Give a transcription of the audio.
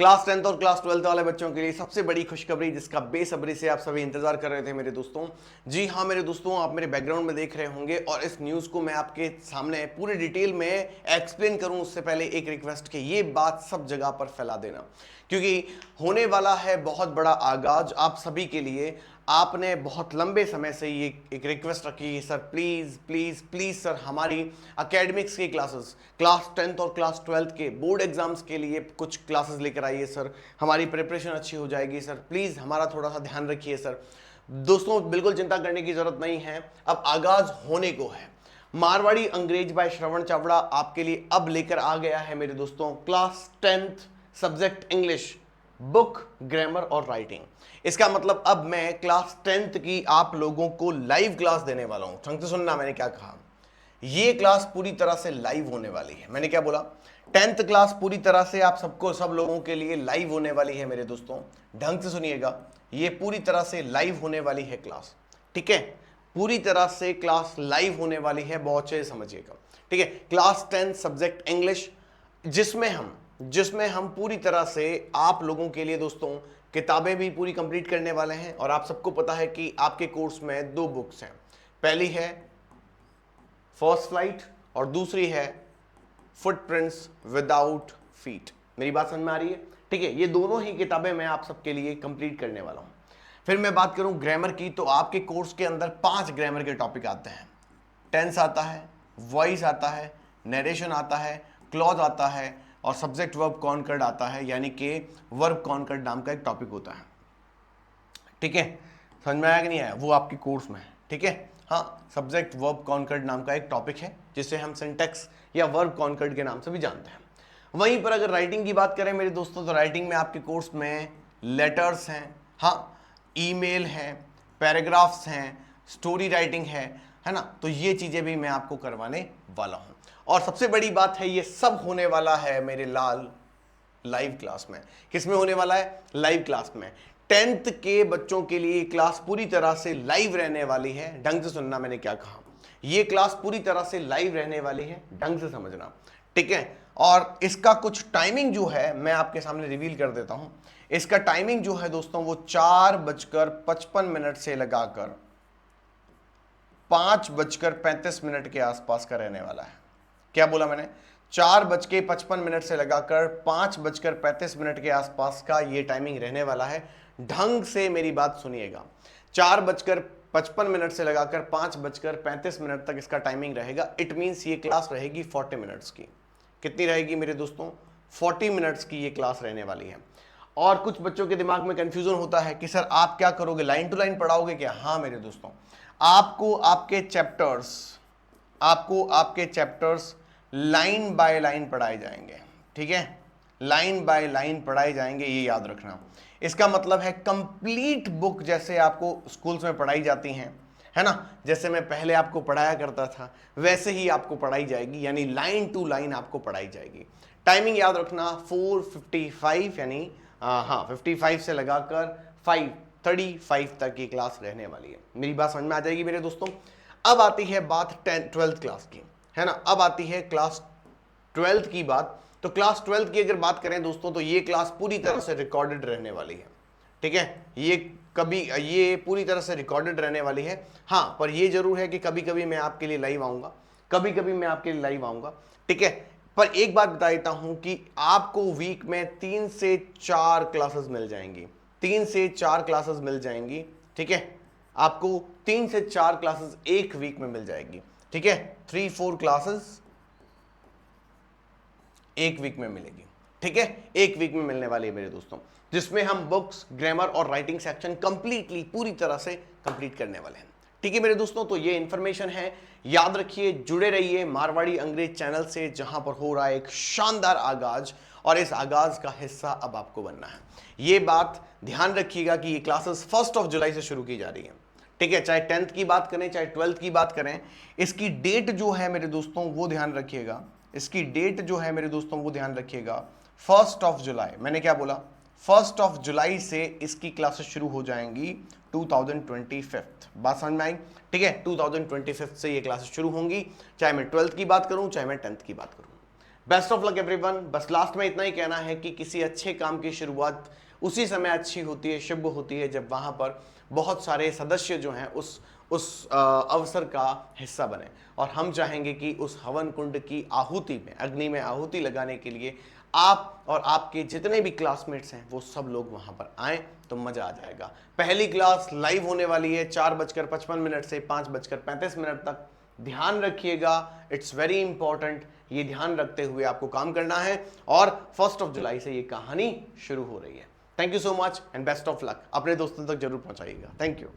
Class 10th और class 12th वाले बच्चों के लिए सबसे बड़ी खुशखबरी जिसका बेसब्री से आप सभी इंतजार कर रहे थे मेरे दोस्तों। जी हाँ मेरे दोस्तों, आप मेरे बैकग्राउंड में देख रहे होंगे और इस न्यूज़ को मैं आपके सामने पूरी डिटेल में एक्सप्लेन करूं उससे पहले एक रिक्वेस्ट कि ये बात सब जगह पर फैला देना, क्योंकि होने वाला है बहुत बड़ा आगाज आप सभी के लिए। आपने बहुत लंबे समय से ये एक रिक्वेस्ट रखी है, sir please please please sir हमारी एकेडमिक्स की क्लासेस, क्लास 10th और क्लास 12th के बोर्ड एग्जाम्स के लिए कुछ क्लासेस लेकर आइए सर, हमारी प्रिपरेशन अच्छी हो जाएगी सर, प्लीज़ हमारा थोड़ा सा ध्यान रखिए सर। दोस्तों बिल्कुल चिंता करने की जरूरत नहीं है, अब आगाज होने को है। मारवाड़ी अंग्रेज बाय श्रवण चावड़ा आपके लिए अब लेकर आ गया है मेरे दोस्तों class 10th subject English, book, grammar और राइटिंग। इसका मतलब अब मैं क्लास 10th की आप लोगों को लाइव क्लास देने वाला हूं। ढंग से सुनना मैंने क्या कहा, ये क्लास पूरी तरह से लाइव होने वाली है। मैंने क्या बोला, 10th क्लास पूरी तरह से आप सबको, सब लोगों के लिए लाइव होने वाली है मेरे दोस्तों। ढंग से सुनिएगा, ये पूरी तरह से लाइव होने वाली है क्लास, ठीक है, पूरी तरह से क्लास लाइव होने वाली है, बहुत अच्छे से समझिएगा, ठीक है। क्लास 10 सब्जेक्ट इंग्लिश, जिसमें हम पूरी तरह से आप लोगों के लिए दोस्तों किताबें भी पूरी कंप्लीट करने वाले हैं। और आप सबको पता है कि आपके कोर्स में 2 बुक्स हैं, पहली है फर्स्ट फ्लाइट और दूसरी है फुटप्रिंट्स विदाउट फीट। मेरी बात समझ में आ रही है, ठीक है। ये दोनों ही किताबें मैं आप सबके लिए कंप्लीट करने वाला हूं। फिर मैं बात करूं ग्रामर की, तो आपके कोर्स के अंदर 5 ग्रामर के टॉपिक आते हैं। टेंस आता है, वॉइस आता है, नरेशन आता है, क्लॉज आता है और सब्जेक्ट वर्ब कॉन्कर्ड आता है, यानी कि वर्ब कॉन्कर्ड नाम का एक टॉपिक होता है, ठीक है। समझ में आया कि नहीं आया, वो आपके कोर्स में है, ठीक है। हाँ, सब्जेक्ट वर्ब कॉन्कर्ड नाम का एक टॉपिक है जिसे हम सिंटेक्स या वर्ब कॉन्कर्ड के नाम से भी जानते हैं। वहीं पर अगर राइटिंग की बात करें मेरे दोस्तों, तो राइटिंग में आपके कोर्स में लेटर्स हैं, हाँ, ईमेल है, पैराग्राफ्स हैं, स्टोरी राइटिंग है ना। तो ये चीजें भी मैं आपको करवाने वाला हूं। और सबसे बड़ी बात है, ये सब होने वाला है मेरे लाल लाइव क्लास में। किस में होने वाला है? लाइव क्लास में। 10th के बच्चों के लिए क्लास पूरी तरह से लाइव रहने वाली है। ढंग से सुनना मैंने क्या कहा, ये क्लास पूरी तरह से लाइव रहने वाली है, ढंग से समझना, ठीक है। और इसका कुछ टाइमिंग जो है मैं आपके सामने रिवील कर देता हूं। इसका टाइमिंग जो है दोस्तों वो 4:55 से लगाकर 5:35 के आसपास का रहने वाला है। क्या बोला मैंने? 4:55 से लगाकर 5:35 के आसपास का ये टाइमिंग रहने वाला है। ढंग से मेरी बात सुनिएगा, 4:55 से लगाकर 5:35 तक इसका टाइमिंग रहेगा। इट मीन्स ये क्लास रहेगी 40 मिनट्स की। कितनी रहेगी मेरे दोस्तों? 40 मिनट्स की ये क्लास रहने वाली है। और कुछ बच्चों के दिमाग में कंफ्यूजन होता है कि सर आप क्या करोगे, लाइन टू लाइन पढ़ाओगे क्या? हाँ मेरे दोस्तों, आपको आपके चैप्टर्स लाइन बाय लाइन पढ़ाए जाएंगे, ठीक है, लाइन बाय लाइन पढ़ाए जाएंगे, ये याद रखना। इसका मतलब है कंप्लीट बुक जैसे आपको स्कूल्स में पढ़ाई जाती हैं, है ना, जैसे मैं पहले आपको पढ़ाया करता था वैसे ही आपको पढ़ाई जाएगी, यानी लाइन टू लाइन आपको पढ़ाई जाएगी। टाइमिंग याद रखना 4:55 यानी हाँ 55 से लगाकर 5:35 तक की क्लास रहने वाली है। मेरी बात समझ में आ जाएगी मेरे दोस्तों। अब आती है बात 12th क्लास की, है ना, अब आती है क्लास 12th की बात। तो क्लास 12th की अगर बात करें दोस्तों, तो ये क्लास पूरी तरह से रिकॉर्डेड रहने वाली है, ठीक है। ये पूरी तरह से रिकॉर्डेड रहने वाली है। हाँ, पर ये जरूर है कि कभी कभी मैं आपके लिए लाइव आऊंगा, ठीक है। पर एक बात बता देता हूं कि आपको वीक में 3 से 4 क्लासेस मिल जाएंगी, 3 से 4 क्लासेस मिल जाएंगी, ठीक है। आपको 3 से 4 क्लासेस एक वीक में मिल जाएगी, ठीक है। 3-4 क्लासेस एक वीक में मिलेगी, ठीक है, एक वीक में मिलने वाली है मेरे दोस्तों, जिसमें हम बुक्स, ग्रामर और राइटिंग सेक्शन कंप्लीटली पूरी तरह से कंप्लीट करने वाले हैं, ठीक है मेरे दोस्तों। तो ये इंफॉर्मेशन है, याद रखिए, जुड़े रहिए मारवाड़ी अंग्रेज चैनल से, जहां पर हो रहा है एक शानदार आगाज, और इस आगाज का हिस्सा अब आपको बनना है। ये बात ध्यान रखिएगा कि ये क्लासेस 1 जुलाई से शुरू की जा रही है, ठीक है। चाहे 10th की बात करें, चाहे 12th की बात करें, इसकी डेट जो है मेरे दोस्तों वो ध्यान रखिएगा, इसकी डेट जो है मेरे दोस्तों वो ध्यान रखिएगा 1 जुलाई। मैंने क्या बोला? 1 जुलाई से इसकी क्लासेस शुरू हो जाएंगी 2025। बात समझ में आई, ठीक है। 2025 से ये क्लासेस शुरू होंगी, चाहे मैं 12th की बात करूं चाहे मैं 10th की बात करूं। Best of luck everyone. बस लास्ट में इतना ही कहना है कि किसी अच्छे काम की शुरुआत उसी समय अच्छी होती है, शुभ होती है, जब वहां पर बहुत सारे सदस्य जो हैं उस अवसर का हिस्सा बने। और हम चाहेंगे कि उस हवन कुंड की आहुति में, अग्नि में आहुति लगाने के लिए आप और आपके जितने भी क्लासमेट्स हैं वो सब लोग वहां पर आएं, तो मजा आ जाएगा। पहली क्लास लाइव होने वाली है 4:55 से 5:35 तक। ध्यान रखिएगा, इट्स वेरी इंपॉर्टेंट। ये ध्यान रखते हुए आपको काम करना है और 1 जुलाई से ये कहानी शुरू हो रही है। Thank you so much and best of luck. अपने दोस्तों तक जरूर पहुंचाइएगा। Thank you.